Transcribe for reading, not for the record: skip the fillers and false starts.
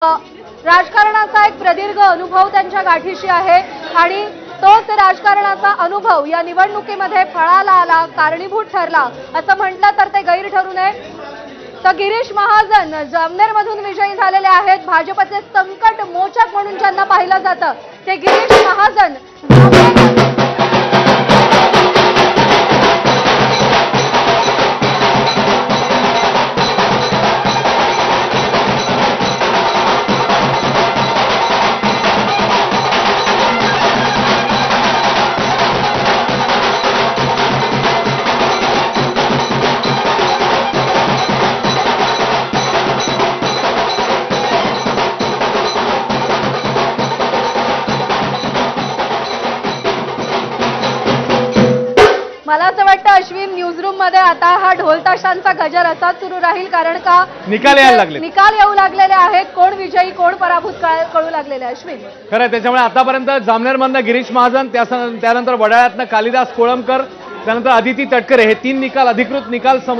राजकारणाचा एक प्रदीर्घ अनुभव त्यांच्या गाठीशी आहे आणि तोच राजकारणाचा अनुभव या निवडणुकीमध्ये फळाला आला, कारणीभूत ठरला असं म्हटलं तर ते गैर ठरू नये। तर गिरीश महाजन जामनेरमधून विजयी झालेले आहेत। भाजपचे संकट मोचक म्हणून ज्यांना पाहिलं जातं ते गिरीश महाजन मला असं वाटतं अश्विन न्यूजरूम मध्ये आता हा ढोल ताशांचा गजर असाच सुरू राहील, कारण का निकाल येऊ लागलेले आहेत। कोण विजयी कोण पराभूत कळू लागलेले अश्विन। खरं त्याच्यामुळे आतापर्यंत जामनेरमधनं गिरीश महाजन, त्यानंतर वडाळ्यातनं कालिदास कोळंबकर, त्यानंतर अदिती तटकरे हे 3 निकाल अधिकृत निकाल समोर